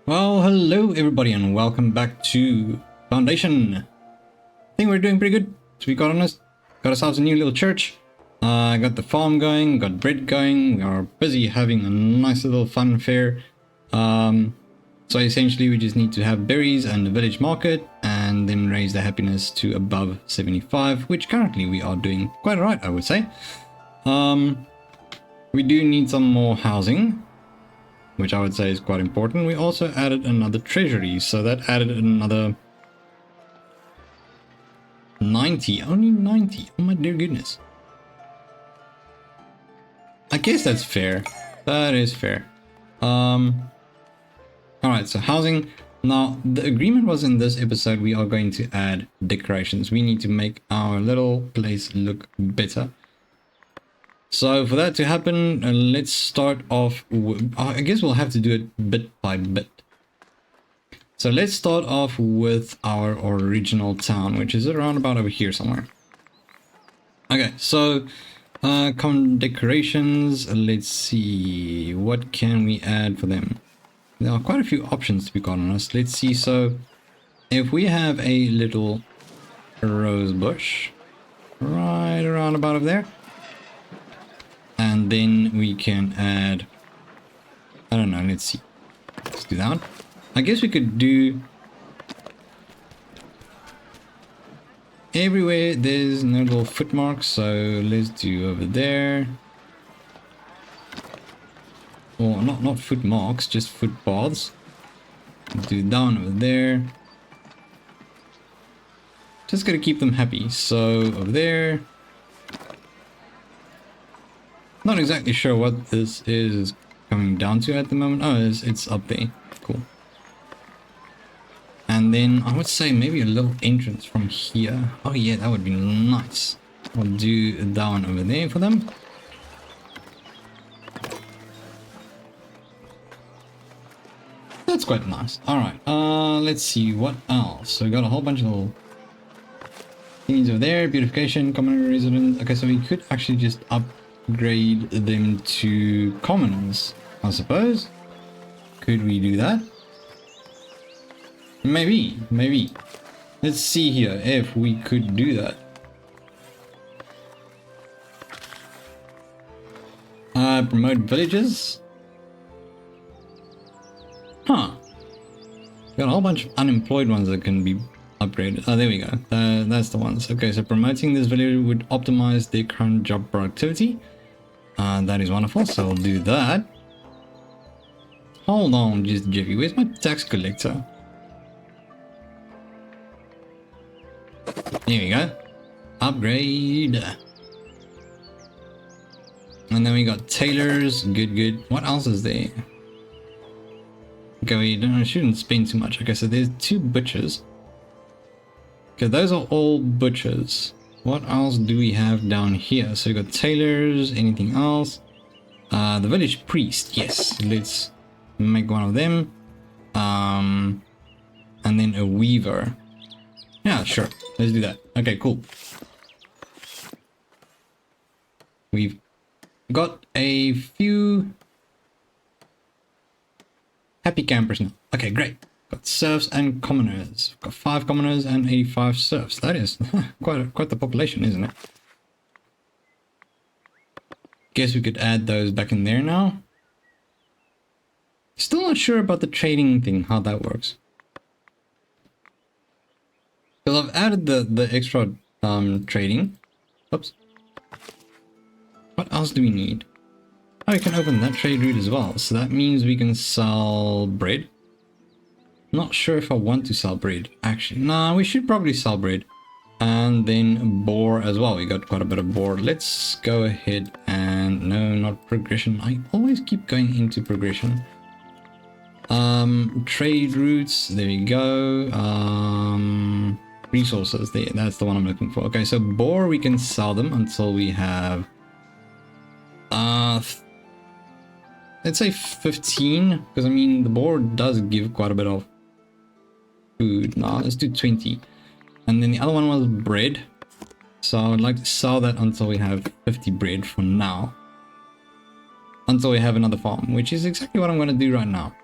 Well, hello everybody and welcome back to Foundation. I think we're doing pretty good, to be quite honest. Got ourselves a new little church. Got the farm going, got bread going. We are busy having a nice little fun fair. So essentially we just need to have berries and the village market and then raise the happiness to above 75, which currently we are doing quite alright, I would say. We do need some more housing, which I would say is quite important. We also added another treasury, so that added another 90, only 90, oh my dear goodness. I guess that's fair, that is fair. Alright, so housing. Now, the agreement was in this episode we are going to add decorations. We need to make our little place look better. So for that to happen, let's start off with, I guess we'll have to do it bit by bit. So let's start off with our original town, which is around about over here somewhere. Okay, so common decorations, let's see, what can we add for them? There are quite a few options, to be quite honest. Let's see, so if we have a little rose bush right around about over there, and then we can add, I don't know, let's see, let's do that one. I guess we could do everywhere there's no little footmarks, so let's do over there, or not footmarks, just footpaths. Do down over there, just gotta keep them happy. So over there, not exactly sure what this is coming down to at the moment. Oh, it's up there. Cool. And then I would say maybe a little entrance from here. Oh yeah, that would be nice. I'll do that one over there for them. That's quite nice. Alright, let's see what else. So we got a whole bunch of little things over there. Beautification, common residence. Okay, so we could actually just upgrade them to commoners, I suppose. Could we do that? Maybe. Let's see here if we could do that. Promote villages. Huh. Got a whole bunch of unemployed ones that can be upgraded. Oh, there we go. That's the ones. Okay, so promoting this village would optimize their current job productivity. That is wonderful, so we'll do that. Hold on just a jiffy. Where's my tax collector? There we go. Upgrade. And then we got tailors. Good. What else is there? Okay, we shouldn't spend too much. Okay, so there's 2 butchers. Okay, those are all butchers. What else do we have down here? So we got tailors, anything else? The village priest, yes. Let's make one of them. And then a weaver. Yeah, sure. Let's do that. Okay, cool. We've got a few happy campers now. Okay, great. Got serfs and commoners. Got 5 commoners and 85 serfs. That is quite the population, isn't it? Guess we could add those back in there now. Still not sure about the trading thing, how that works. Because I've added the extra trading. Oops. What else do we need? Oh, we can open that trade route as well. So that means we can sell bread. Not sure if I want to sell bread. Actually, nah, we should probably sell bread. And then boar as well. We got quite a bit of boar. Let's go ahead and... No, not progression. I always keep going into progression. Trade routes. There we go. Resources. There. That's the one I'm looking for. Okay, so boar, we can sell them until we have... let's say 15. Because, I mean, the boar does give quite a bit of food. Nah, let's do 20. And then the other one was bread. So I would like to sell that until we have 50 bread for now. Until we have another farm, which is exactly what I'm going to do right now.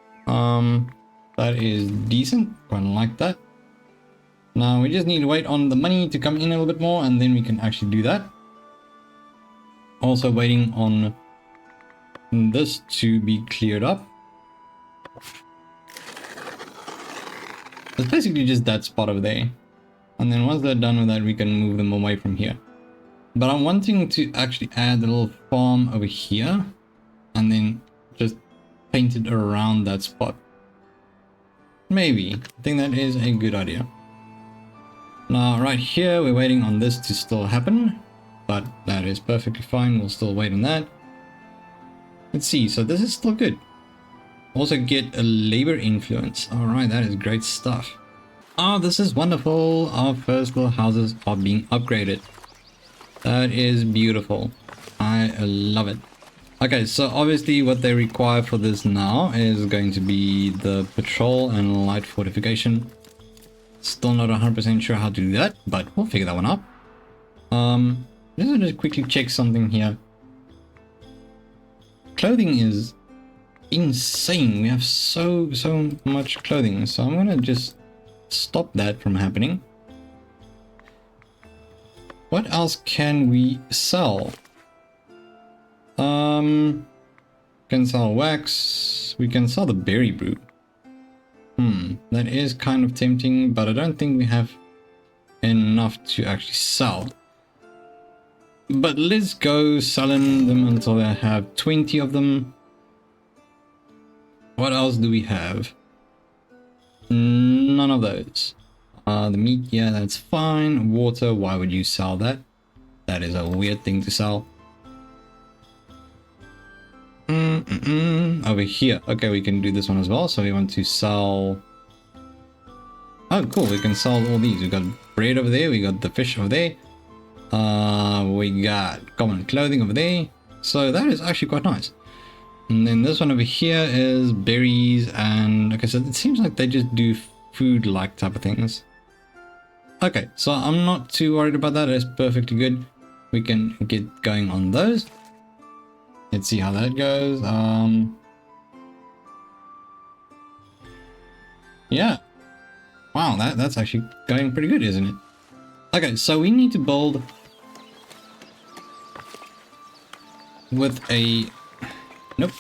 That is decent. Quite like that. Now we just need to wait on the money to come in a little bit more, and then we can actually do that. Also waiting on this to be cleared up. It's basically just that spot over there. And then once they're done with that, we can move them away from here. But I'm wanting to actually add a little farm over here. And then just paint it around that spot. Maybe. I think that is a good idea. Now right here, we're waiting on this to still happen. But that is perfectly fine. We'll still wait on that. Let's see. So this is still good. Also get a labor influence. Alright, that is great stuff. Oh, this is wonderful. Our first little houses are being upgraded. That is beautiful. I love it. Okay, so obviously what they require for this now is going to be the patrol and light fortification. Still not 100% sure how to do that, but we'll figure that one out. Just quickly check something here. Clothing is insane. We have so much clothing, so I'm gonna just stop that from happening. What else can we sell? Can sell wax. We can sell the berry brew. That is kind of tempting, but I don't think we have enough to actually sell. But let's go selling them until I have 20 of them. What else do we have? None of those. The meat, yeah, that's fine. Water, why would you sell that? That is a weird thing to sell. Over here. Okay, we can do this one as well. So we want to sell... Oh, cool. We can sell all these. We got bread over there. We got the fish over there. We got common clothing over there. So that is actually quite nice. And then this one over here is berries and... Okay, so it seems like they just do food-like type of things. Okay, so I'm not too worried about that. It's perfectly good. We can get going on those. Let's see how that goes. Yeah. Wow, that's actually going pretty good, isn't it? Okay, so we need to build with a... Nope.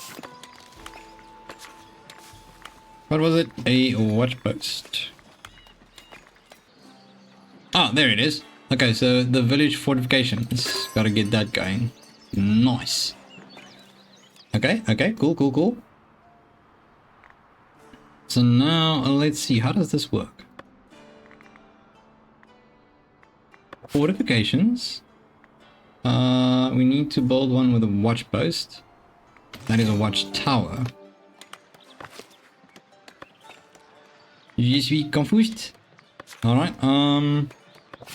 What was it? A watch post. Ah, there it is. Okay, so the village fortifications. Gotta get that going. Nice. Okay, cool. So now, let's see, how does this work? Fortifications. We need to build one with a watch post. That is a watch tower. Je suis confused. Alright,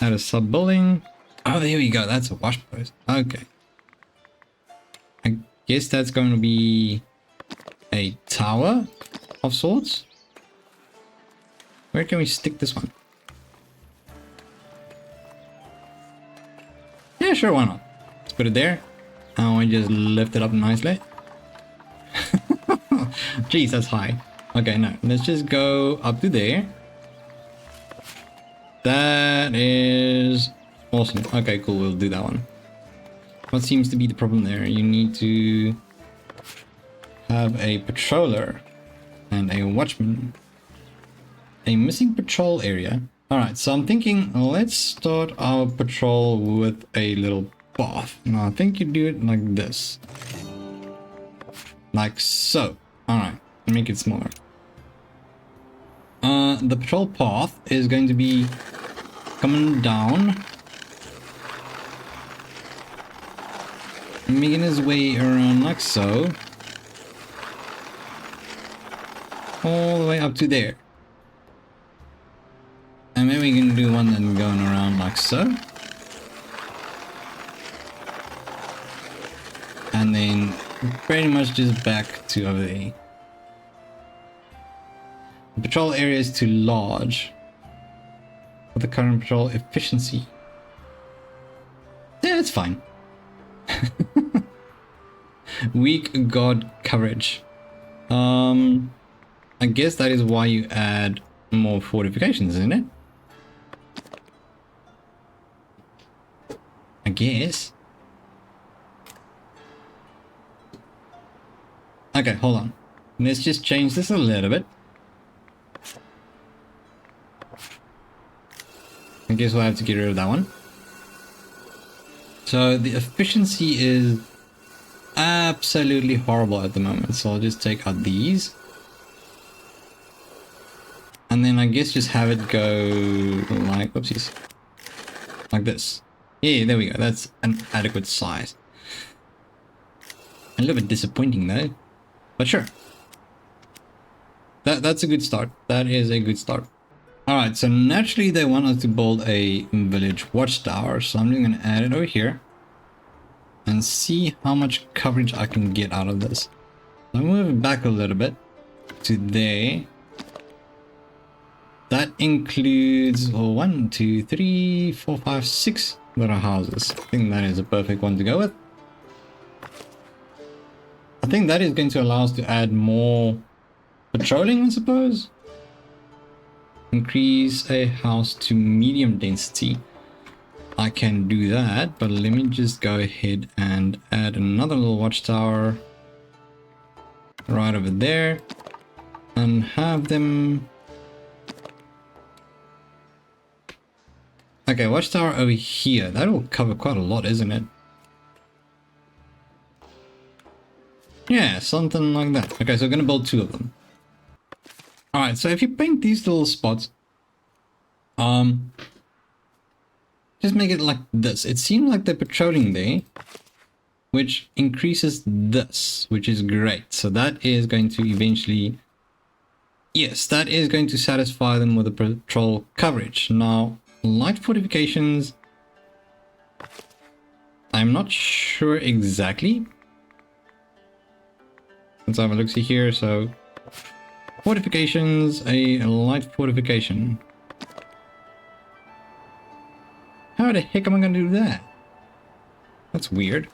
add a sub building. Oh, there we go, that's a watch post. Okay. I guess that's going to be a tower of sorts. Where can we stick this one? Yeah, sure, why not? Let's put it there. And we just lift it up nicely. Jeez, that's high. Okay, no, let's just go up to there. That is awesome. Okay, cool, we'll do that one. What seems to be the problem there? You need to have a patroller and a watchman. A missing patrol area. Alright, so I'm thinking let's start our patrol with a little path. Now I think you do it like this. Like so. Alright, make it smaller. The patrol path is going to be coming down, making his way around like so, all the way up to there. And maybe we can do one then going around like so. And then pretty much just back to over there. The patrol area is too large for the current patrol efficiency. Yeah, it's fine. Weak guard coverage. I guess that is why you add more fortifications, isn't it? I guess. Okay, hold on. Let's just change this a little bit. I guess we'll have to get rid of that one. So the efficiency is absolutely horrible at the moment. So I'll just take out these. And then I guess just have it go like, whoopsies. Like this. Yeah, there we go. That's an adequate size. A little bit disappointing though. But sure. That's a good start. That is a good start. Alright, so naturally they want us to build a village watchtower. So I'm going to add it over here. And see how much coverage I can get out of this. I'll move it back a little bit to there. That includes 1, 2, 3, 4, 5, 6 little houses. I think that is a perfect one to go with. I think that is going to allow us to add more patrolling, I suppose. Increase a house to medium density. I can do that, but let me just go ahead and add another little watchtower right over there and have them. Okay, watchtower over here. That will cover quite a lot, isn't it? Yeah, something like that. Okay, so we're gonna build 2 of them. Alright, so if you paint these little spots, just make it like this. It seems like they're patrolling there, which increases this, which is great. So that is going to eventually, yes, that is going to satisfy them with the patrol coverage. Now, light fortifications, I'm not sure exactly. Let's have a look see here. So fortifications, a light fortification. How the heck am I going to do that? That's weird.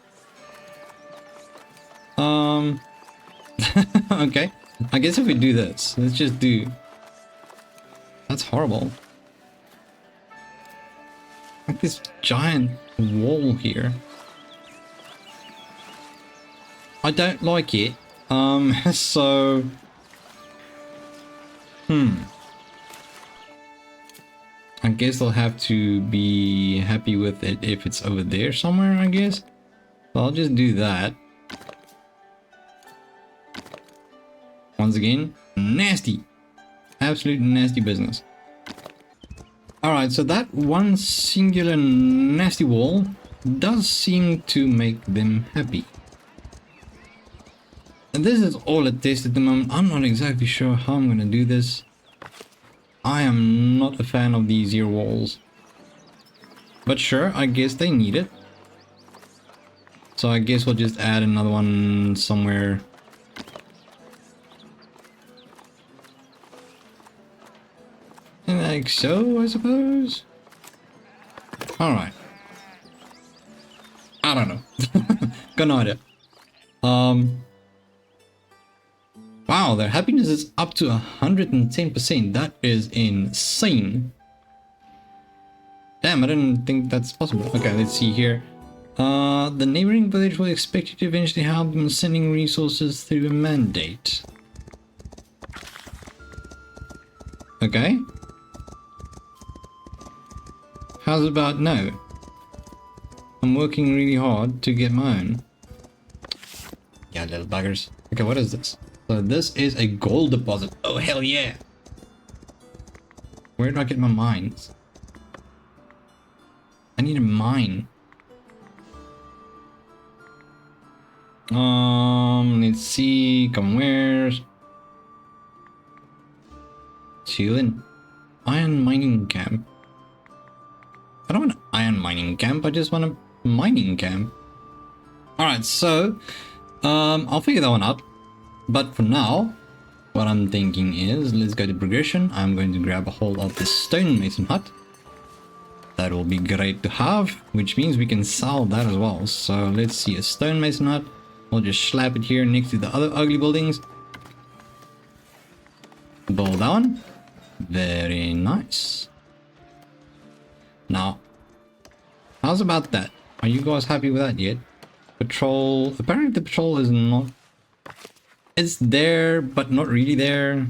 Okay. I guess if we do this, let's just do... That's horrible. Like this giant wall here. I don't like it. So... I guess they'll have to be happy with it if it's over there somewhere, I guess. So I'll just do that. Once again, nasty. Absolute nasty business. Alright, so that one singular nasty wall does seem to make them happy. And this is all a test at the moment. I'm not exactly sure how I'm going to do this. I am not a fan of these here walls. But sure, I guess they need it. So I guess we'll just add another one somewhere. Like so, I suppose? Alright. I don't know. Got no idea. Wow, their happiness is up to 110%. That is insane. Damn, I didn't think that's possible. Okay, let's see here. The neighboring village will expect you to eventually help them sending resources through a mandate. Okay. How's about no? I'm working really hard to get my own. Yeah, little buggers. Okay, what is this? So this is a gold deposit. Oh, hell yeah. Where do I get my mines? I need a mine. Let's see. Come where's? Chillin'. Iron mining camp. I don't want an iron mining camp. I just want a mining camp. Alright, so I'll figure that one out. But for now, what I'm thinking is, let's go to progression. I'm going to grab a hold of this stonemason hut. That will be great to have, which means we can sell that as well. So let's see, a stonemason hut. We'll just slap it here next to the other ugly buildings. build that one. Very nice. Now, how's about that? Are you guys happy with that yet? Patrol. Apparently the patrol is not... It's there, but not really there.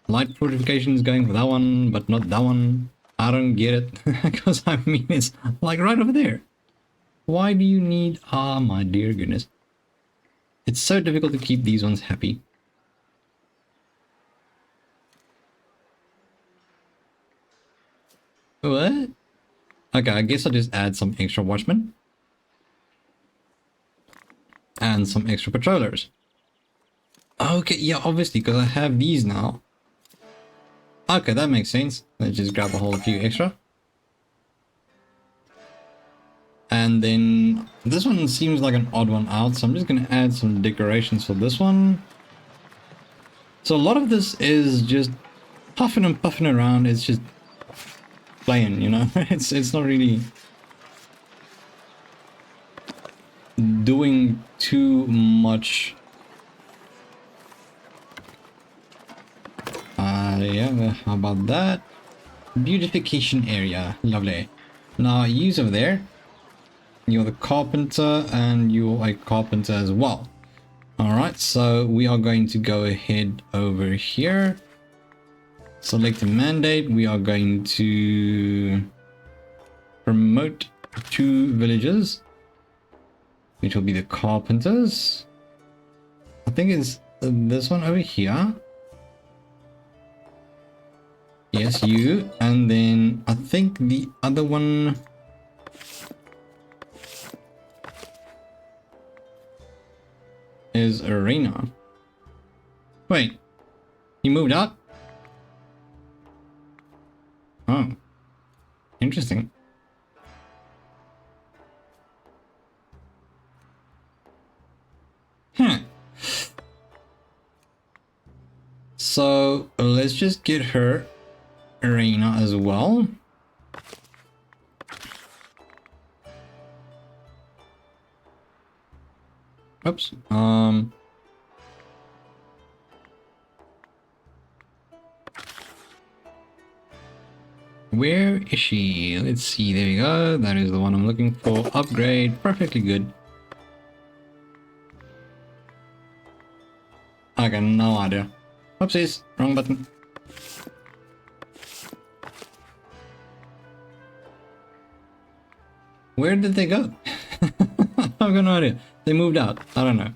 Light fortification is going for that one, but not that one. I don't get it. Because I mean, it's like right over there. Why do you need... Ah, my dear goodness. It's so difficult to keep these ones happy. What? Okay, I guess I'll just add some extra watchmen. And some extra patrollers. Okay, yeah, obviously, because I have these now. Okay, that makes sense. Let's just grab a whole few extra. And then this one seems like an odd one out, so I'm just going to add some decorations for this one. So a lot of this is just puffing and puffing around. It's just playing, you know. It's not really doing too much. Yeah, how about that? Beautification area, lovely. Now use over there. You're the carpenter and you're a carpenter as well. Alright, so we are going to go ahead over here. Select a mandate. We are going to promote 2 villages, which will be the carpenters. I think it's this one over here. Yes, you. And then I think the other one... is Arena. Wait, he moved out? Oh, interesting. Huh. So let's just get her Arena as well. Oops. Where is she? Let's see. There we go. That is the one I'm looking for. Upgrade. Perfectly good. Okay, no idea. Oopsies. Wrong button. Where did they go? I've got no idea. They moved out. I don't know.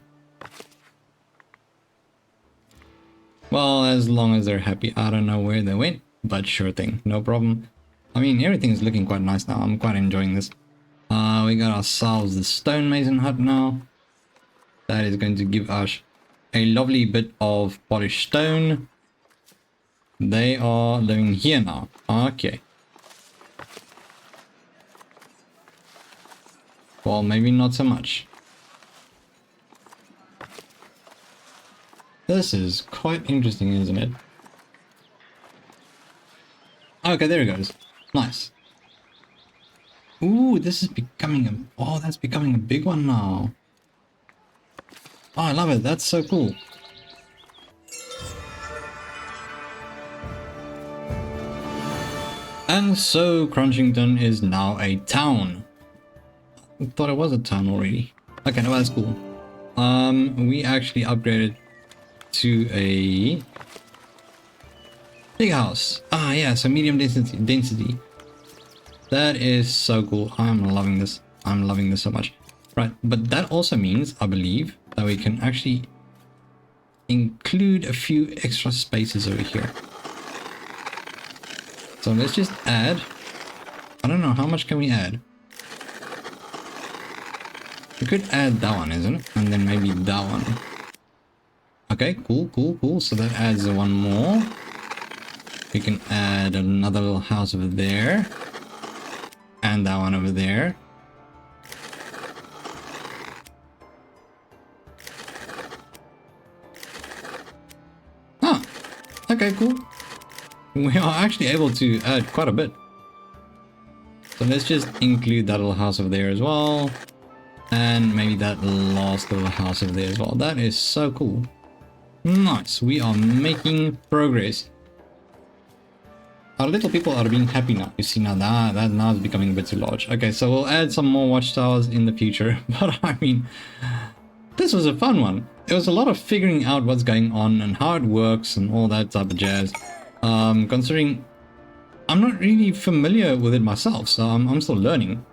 Well, as long as they're happy. I don't know where they went, but sure thing. No problem. I mean, everything's looking quite nice now. I'm quite enjoying this. We got ourselves the stonemason hut now. That is going to give us a lovely bit of polished stone. They are living here now. Okay. Well, maybe not so much. This is quite interesting, isn't it? Okay, there it goes. Nice. Ooh, this is becoming a... Oh, that's becoming a big one now. Oh, I love it. That's so cool. And so, Crunchington is now a town. I thought it was a town already. Okay, no, that's cool. We actually upgraded to a big house. Ah, yeah, so medium density. That is so cool. I'm loving this. I'm loving this so much. Right, but that also means, I believe, that we can actually include a few extra spaces over here. So let's just add... I don't know, how much can we add? We could add that one, isn't it? And then maybe that one. Okay, cool, cool, cool. So that adds one more. We can add another little house over there. And that one over there. Ah, okay, cool. We are actually able to add quite a bit. So let's just include that little house over there as well. And maybe that last little house over there as well. That is so cool. Nice. We are making progress. Our little people are being happy now. You see, now that now is becoming a bit too large. Okay, so we'll add some more watchtowers in the future. But I mean, this was a fun one. It was a lot of figuring out what's going on and how it works and all that type of jazz. Considering I'm not really familiar with it myself, so I'm still learning.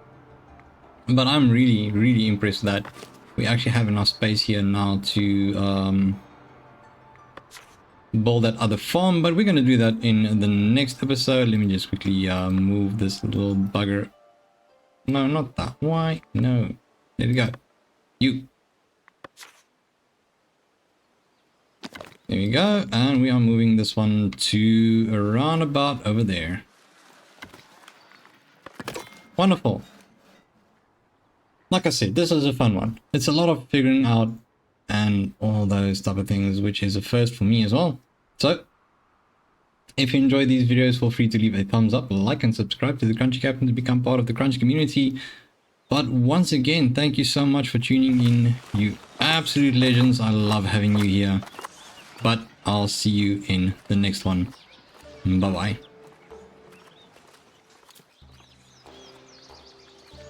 But I'm really, really impressed that we actually have enough space here now to build that other farm. But we're going to do that in the next episode. Let me just quickly move this little bugger. No, not that. Why? No. There we go. You. There we go. And we are moving this one to around about over there. Wonderful. Like I said, this is a fun one. It's a lot of figuring out and all those type of things, which is a first for me as well. So, if you enjoy these videos, feel free to leave a thumbs up, like and subscribe to the Crunchy Captain to become part of the Crunchy community. But once again, thank you so much for tuning in, you absolute legends. I love having you here. But I'll see you in the next one. Bye-bye.